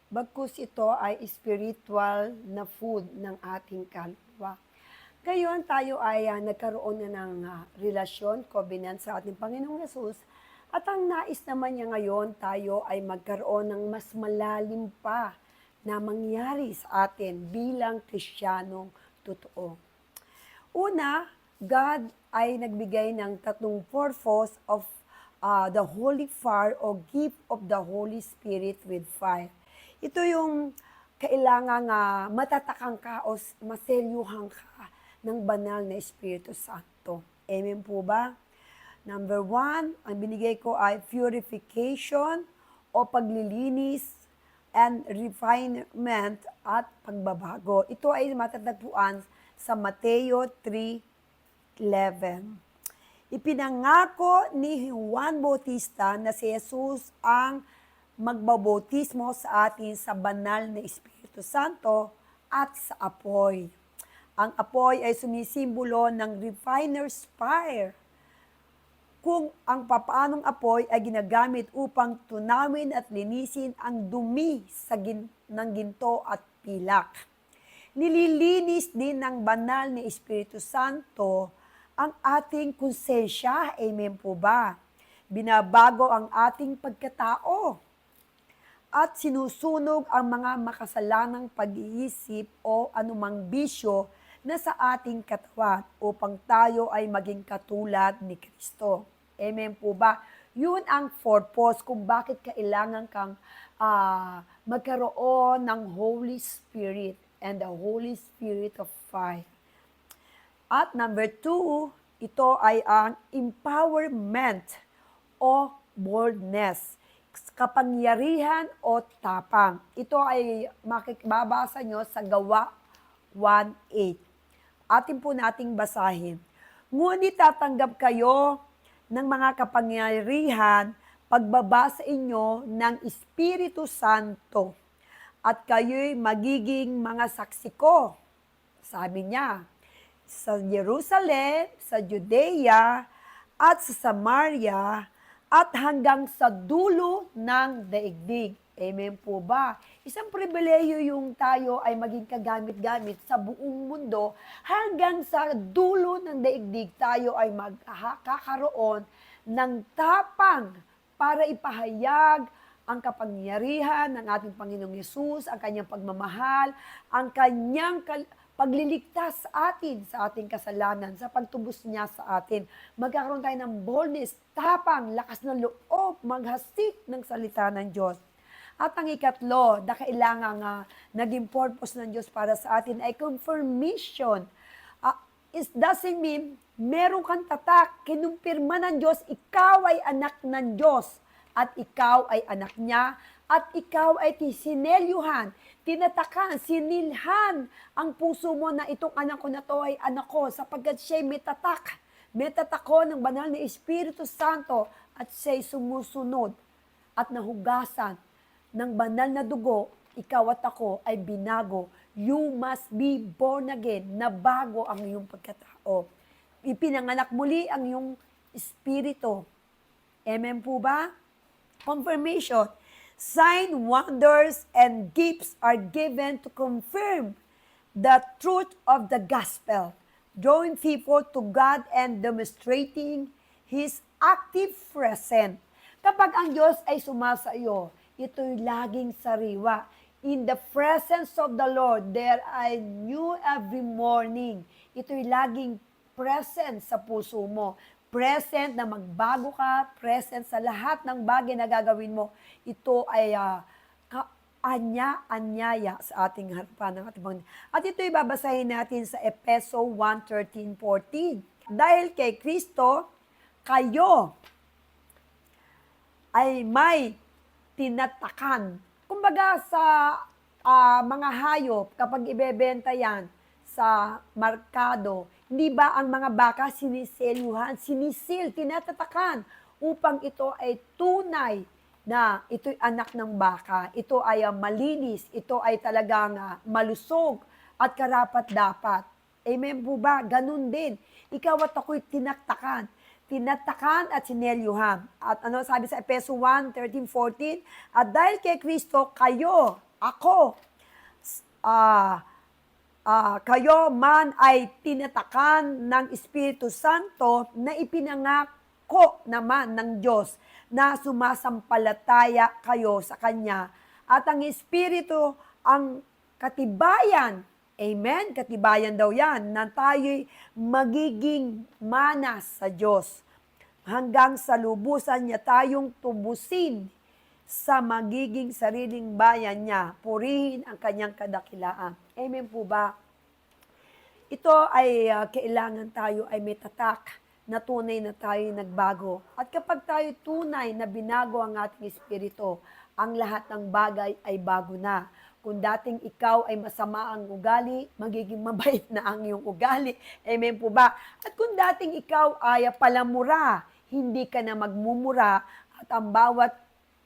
bagkus ito ay spiritual na food ng ating kaluluwa. Ngayon tayo ay nagkaroon na ng relasyon, covenant sa ating Panginoong Yesus. At ang nais naman niya ngayon, tayo ay magkaroon ng mas malalim pa na mangyari sa atin bilang Kristiyanong totoo. Una, God ay nagbigay ng tatlong purpose of the Holy Fire o gift of the Holy Spirit with fire. Ito yung kailangan matatakang ka o maselyuhan ka ng banal na Espiritu Santo. Amen po ba? Number 1, ang binigay ko ay purification o paglilinis and refinement at pagbabago. Ito ay matatagpuan sa Mateo 3:11. Ipinangako ni Juan Bautista na si Jesus ang magbabautismo sa atin sa banal na Espiritu Santo at sa apoy. Ang apoy ay sumisimbolo ng refiner's fire. Kung ang papaanong apoy ay ginagamit upang tunawin at linisin ang dumi ng ginto at pilak. Nililinis din ng banal na Espiritu Santo ang ating konsensya. Amen po ba? Binabago ang ating pagkatao at sinusunog ang mga makasalanang pag-iisip o anumang bisyo na sa ating katawan upang tayo ay maging katulad ni Kristo. Amen po ba? Yun ang purpose kung bakit kailangan kang magkaroon ng Holy Spirit and the Holy Spirit of fire. At number 2, ito ay ang empowerment o boldness, kapangyarihan o tapang. Ito ay makikababasa nyo sa Gawa 1:8. Atin po nating basahin. Ngunit tatanggap kayo ng mga kapangyarihan pagbaba sa inyo ng Espiritu Santo at kayo'y magiging mga saksi ko. Sabi niya, sa Jerusalem, sa Judea, at sa Samaria, at hanggang sa dulo ng daigdig. Amen po ba? Isang pribilehiyo yung tayo ay maging kagamit-gamit sa buong mundo hanggang sa dulo ng daigdig tayo ay magkakaroon ng tapang para ipahayag ang kapangyarihan ng ating Panginoong Yesus, ang kanyang pagmamahal, ang kanyang pagliligtas sa atin, sa ating kasalanan, sa pagtubos niya sa atin. Magkakaroon tayo ng boldness, tapang, lakas ng loob, maghasik ng salita ng Diyos. At ang ikatlo, na kailangan naging purpose ng Diyos para sa atin ay confirmation. It doesn't mean meron kang tatak, kinumpirma ng Diyos, ikaw ay anak ng Diyos at ikaw ay anak niya at ikaw ay sinelyuhan, tinatakan, sinilhan ang puso mo na itong anak ko na to ay anak ko sapagkat siya'y may tatak. May tatako ng banal na Espiritu Santo at siya'y sumusunod at nahugasan ng banal na dugo, ikaw at ako ay binago. You must be born again, na bago ang iyong pagkatao. Ipinanganak muli ang iyong espiritu. Amen po ba? Confirmation. Sign, wonders, and gifts are given to confirm the truth of the gospel, drawing people to God and demonstrating His active presence. Kapag ang Diyos ay sumasa iyo, ito'y laging sariwa. In the presence of the Lord, there I new every morning. Ito'y laging present sa puso mo. Present na magbago ka, present sa lahat ng bagay na gagawin mo. Ito ay anyaya sa ating harapan ng ating Panginoon. At ito'y babasahin natin sa Efeso 1:13-14. Dahil kay Kristo, kayo ay may tinatakan. Kumbaga sa mga hayop, kapag ibebenta yan sa markado, hindi ba ang mga baka siniselyuhan, tinatatakan upang ito ay tunay na ito'y anak ng baka, ito ay malinis, ito ay talagang malusog at karapat-dapat. Amen po ba? Ganun din. Ikaw at ako'y tinatakan at sinelyuhan. At ano sabi sa Efeso 1:13-14? At dahil kay Kristo, kayo ako, ah, kayo man ay tinatakan ng Espiritu Santo na ipinangako naman ng Diyos na sumasampalataya kayo sa Kanya. At ang Espiritu ang katibayan, amen, katibayan daw yan, na tayo'y magiging manas sa Diyos hanggang sa lubusan niya tayong tubusin sa magiging sariling bayan niya. Purihin ang kanyang kadakilaan. Amen po ba? Ito ay kailangan tayo ay may tatak na tunay na tayo nagbago. At kapag tayo tunay na binago ang ating espiritu, ang lahat ng bagay ay bago na. Kung dating ikaw ay masama ang ugali, magiging mabait na ang iyong ugali. Amen po ba? At kung dating ikaw ay palamura, hindi ka na magmumura at ang bawat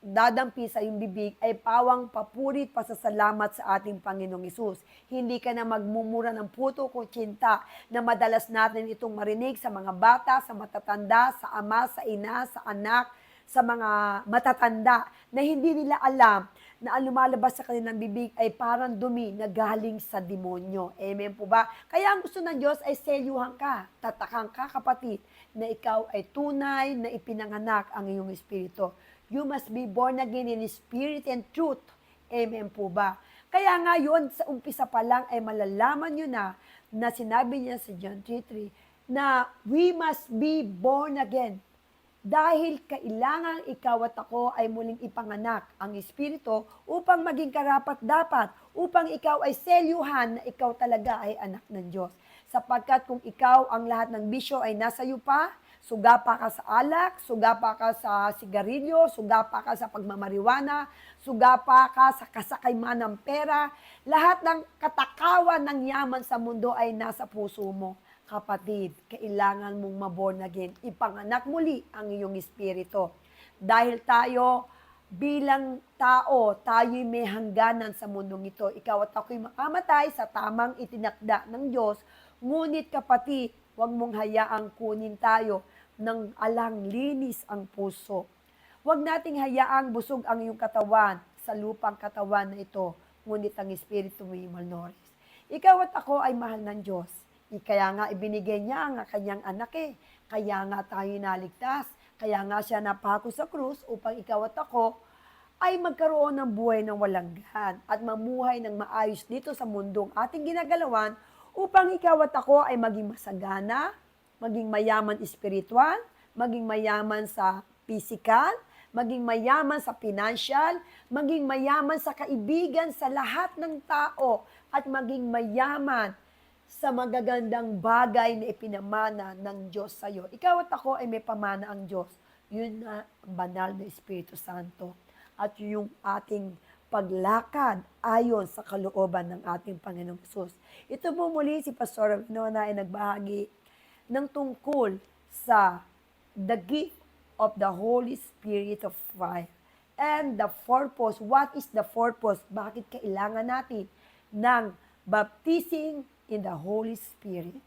dadampi sa iyong bibig ay pawang papuri at pasasalamat sa ating Panginoong Hesus. Hindi ka na magmumura ng puto o tsinta na madalas natin itong marinig sa mga bata, sa matatanda, sa ama, sa ina, sa anak, sa mga matatanda na hindi nila alam na ang lumalabas sa kanilang bibig ay parang dumi na galing sa demonyo. Amen po ba? Kaya ang gusto ng Diyos ay selyuhan ka, tatakang ka kapatid, na ikaw ay tunay na ipinanganak ang iyong espiritu. You must be born again in spirit and truth. Amen po ba? Kaya ngayon, sa umpisa pa lang ay malalaman nyo na sinabi niya sa John 3:3, na we must be born again. Dahil kailangan ikaw at ako ay muling ipanganak ang Espiritu upang maging karapat-dapat, upang ikaw ay selyuhan na ikaw talaga ay anak ng Diyos. Sapagkat kung ikaw ang lahat ng bisyo ay nasa iyo pa, sugapa ka sa alak, sugapa ka sa sigarilyo, sugapa ka sa pagmamariwana, sugapa ka sa kasakayman ng pera, lahat ng katakawan ng yaman sa mundo ay nasa puso mo. Kapatid, kailangan mong maborn again. Ipanganak muli ang iyong espiritu. Dahil tayo, bilang tao, tayo'y may hangganan sa mundong ito. Ikaw at ako'y makamatay sa tamang itinakda ng Diyos. Ngunit kapatid, huwag mong hayaang kunin tayo ng alang linis ang puso. Huwag nating hayaang busog ang iyong katawan sa lupang katawan na ito. Ngunit ang espiritu mo ay malnourished. Ikaw at ako ay mahal ng Diyos. Kaya nga ibinigay niya ang kanyang anak eh. Kaya nga tayo naligtas. Kaya nga siya napako sa krus upang ikaw at ako ay magkaroon ng buhay ng walang gan at mamuhay ng maayos dito sa mundong ating ginagalawan upang ikaw at ako ay maging masagana, maging mayaman espiritual, maging mayaman sa physical, maging mayaman sa financial, maging mayaman sa kaibigan sa lahat ng tao at maging mayaman sa magagandang bagay na ipinamana ng Diyos sa iyo. Ikaw at ako ay may pamana ang Diyos. Yun na ang banal na Espiritu Santo. At yung ating paglakad ayon sa kalooban ng ating Panginoong Hesus. Ito po muli si Pastor Winona ay nagbahagi ng tungkol sa the gift of the Holy Spirit of fire. And the purpose, what is the purpose? Bakit kailangan natin ng baptizing in the Holy Spirit?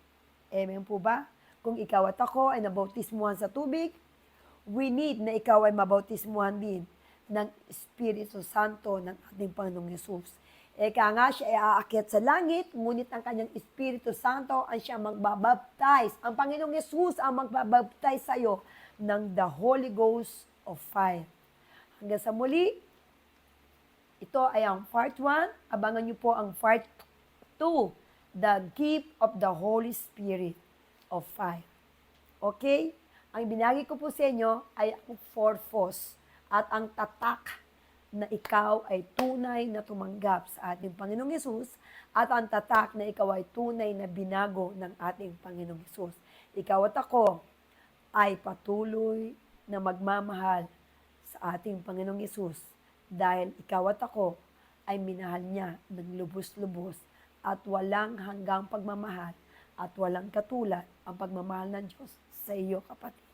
Amen po ba? Kung ikaw at ako ay nabautismuhan sa tubig, we need na ikaw ay mabautismuhan din ng Espiritu Santo ng ating Panginoong Hesus. Eka nga siya ay aakyat sa langit, ngunit ang kanyang Espiritu Santo ang siya magbabaptize. Ang Panginoong Hesus ang magbabaptize sa iyo ng the Holy Ghost of fire. Hanggang sa muli, ito ay ang part 1. Abangan niyo po ang part 2. The gift of the Holy Spirit of fire. Okay? Ang binagi ko po sa inyo ay ang purpose at ang tatak na ikaw ay tunay na tumanggap sa ating Panginoong Hesus at ang tatak na ikaw ay tunay na binago ng ating Panginoong Hesus. Ikaw at ako ay patuloy na magmamahal sa ating Panginoong Hesus dahil ikaw at ako ay minahal niya ng lubos-lubos at walang hanggang pagmamahal at walang katulad ang pagmamahal ng Diyos sa iyo, kapatid.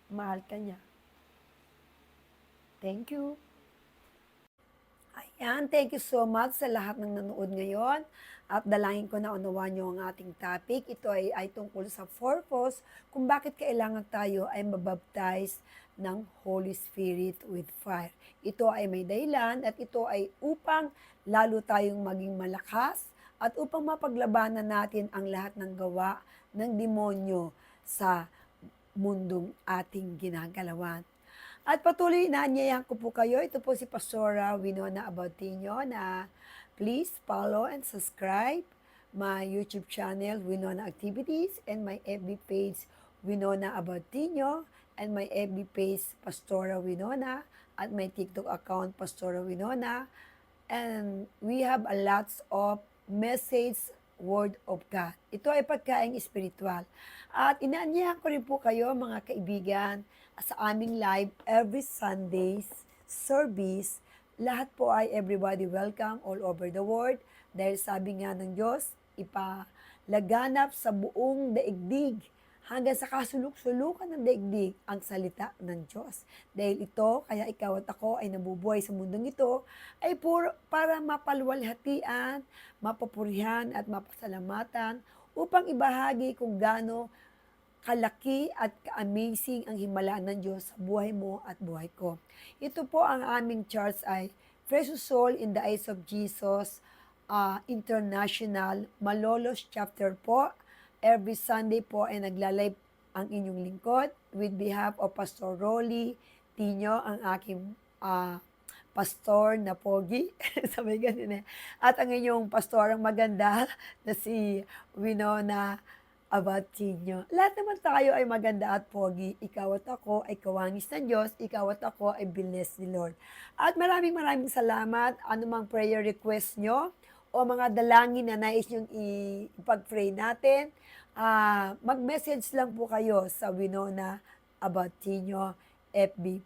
Mahal ka niya. Thank you. Ayan, thank you so much sa lahat ng nanood ngayon at dalangin ko na unawaan niyo ang ating topic. Ito ay tungkol sa purpose kung bakit kailangan tayo ay mabaptize ng Holy Spirit with fire. Ito ay may dahilan at ito ay upang lalo tayong maging malakas at upang mapaglabanan natin ang lahat ng gawa ng demonyo sa mundong ating ginagalawan. At patuloy na anyayahan ko po kayo. Ito po si Pastora Winona Abautino na please follow and subscribe my YouTube channel Winona Activities and my FB page Winona Abautino and my FB page Pastora Winona at my TikTok account Pastora Winona. And we have a lots of message Word of God. Ito ay pagkaing espiritual. At inaanyahan ko rin po kayo mga kaibigan sa aming live every Sundays service. Lahat po ay everybody welcome all over the world. Dahil sabi nga ng Diyos, ipalaganap sa buong daigdig hanggang sa kasuluk-sulukan ng daigdig ang salita ng Diyos. Dahil ito, kaya ikaw at ako ay nabubuhay sa mundong ito, ay para mapaluwalhatian, mapapurihan at mapasalamatan upang ibahagi kung gaano kalaki at ka-amazing ang himala ng Diyos sa buhay mo at buhay ko. Ito po ang aming church ay Precious Soul in the Eyes of Jesus International, Malolos Chapter po. Every Sunday po ay naglalive ang inyong lingkod with behalf of Pastor Rolly Tino, ang aking pastor na pogi. Sabi ganun eh. At ang inyong pastor ang maganda na si Winona Abautino. Lahat naman tayo ay maganda at pogi. Ikaw at ako ay kawangis ng Diyos. Ikaw at ako ay blessed ni Lord. At maraming salamat. Anumang prayer request nyo o mga dalangin na nais nyong ipag-pray natin, mag-message lang po kayo sa Winona Abautino FB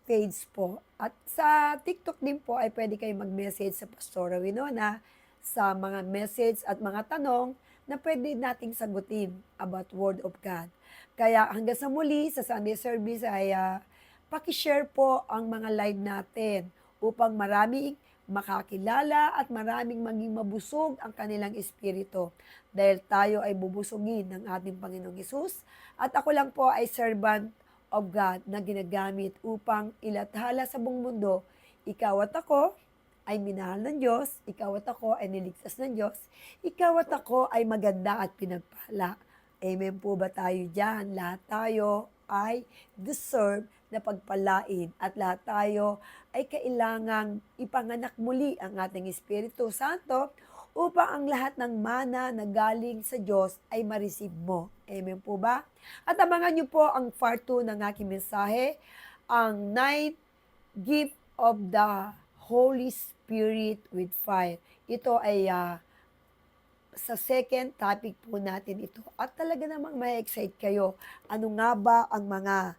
page po. At sa TikTok din po ay pwede kayo mag-message sa Pastora Winona sa mga message at mga tanong na pwede nating sagutin about Word of God. Kaya hanggang sa muli, sa Sunday service ay pakishare po ang mga live natin upang maraming makakilala at maraming maging mabusog ang kanilang espiritu. Dahil tayo ay bubusugin ng ating Panginoong Hesus at ako lang po ay servant of God na ginagamit upang ilathala sa buong mundo. Ikaw at ako ay minahal ng Diyos, ikaw at ako ay niligtas ng Diyos, ikaw at ako ay maganda at pinagpala. Amen po ba tayo dyan? Lahat tayo ay deserve na pagpalain at lahat tayo ay kailangang ipanganak muli ang ating Espiritu Santo upang ang lahat ng mana na galing sa Diyos ay ma-receive mo. Amen po ba? At abangan niyo po ang part 2 ng aking mensahe, ang 9 gift of the Holy Spirit with fire. Ito ay sa second topic po natin ito. At talaga namang ma-excite kayo. Ano nga ba ang mga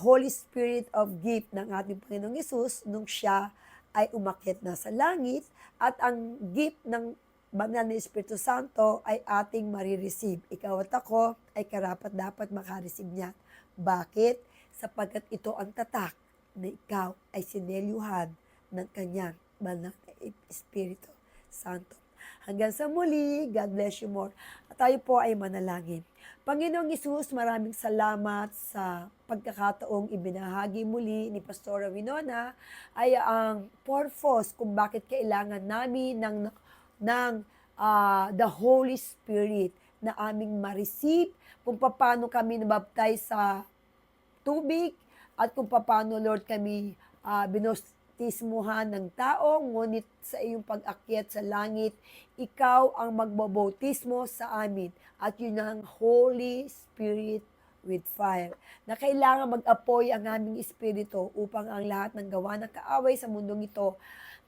Holy Spirit of gift ng ating Panginoong Hesus nung siya ay umakyat na sa langit at ang gift ng banal na Espiritu Santo ay ating marireceive. Ikaw at ako ay karapat dapat makareceive niyan. Bakit? Sapagkat ito ang tatak na ikaw ay sinelyuhan ng kanyang banal na Espiritu Santo. Hanggang sa muli, God bless you more. At tayo po ay manalangin. Panginoong Hesus, maraming salamat sa pagkakataong ibinahagi muli ni Pastora Winona ay ang purpose kung bakit kailangan namin ng the Holy Spirit na aming ma-receive, kung paano kami nabaptize sa tubig at kung paano, Lord, kami binostismuhan ng tao, ngunit sa iyong pag-akyat sa langit, ikaw ang magbabautismo sa amin at yun ang Holy Spirit with fire. Na kailangan mag-apoy ang aming espiritu upang ang lahat ng gawa ng kaaway sa mundong ito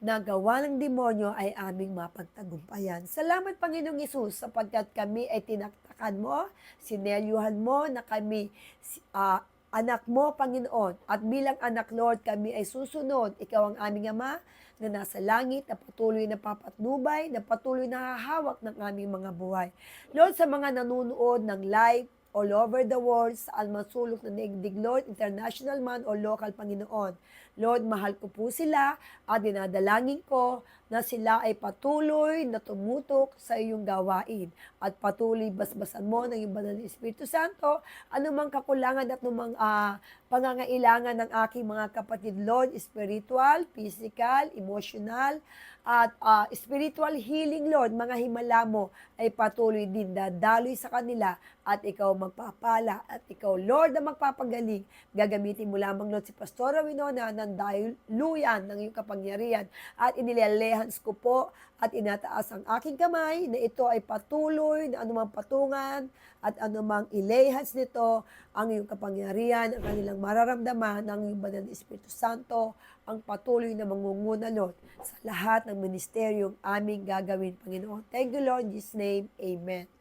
na gawa ng demonyo ay aming mapagtagumpayan. Salamat, Panginoong Hesus, sapagkat kami ay tinaktakan mo, sinelyuhan mo na kami anak mo, Panginoon. At bilang anak, Lord, kami ay susunod. Ikaw ang aming Ama na nasa langit, na patuloy na papatnubay, na patuloy na hahawak ng aming mga buhay. Lord, sa mga nanonood ng live all over the world, sa almasulok na daigdig, Lord, international man o local, Panginoon, Lord, mahal ko po sila at dinadalangin ko na sila ay patuloy na tumutok sa iyong gawain at patuloy basbasan mo ng iyong banal na Espiritu Santo anumang kakulangan at anumang pangangailangan ng aking mga kapatid, Lord, spiritual, physical, emotional, at spiritual healing, Lord, mga himala mo ay patuloy din dadaloy sa kanila at ikaw magpapala at ikaw, Lord, na magpapagaling. Gagamitin mo lamang, Lord, si Pastora Winona ng dahiluyan ng iyong kapangyarihan at inilelehans ko po at inataas ang aking kamay na ito ay patuloy na anumang patungan at anumang ilehans nito ang iyong kapangyarihan, ang kanilang mararamdaman ng iyong banal na Espiritu Santo, ang patuloy na mangunguna, Lord, sa lahat ng ministeryong aming gagawin, Panginoon. Thank you, Lord. In Jesus' name, Amen.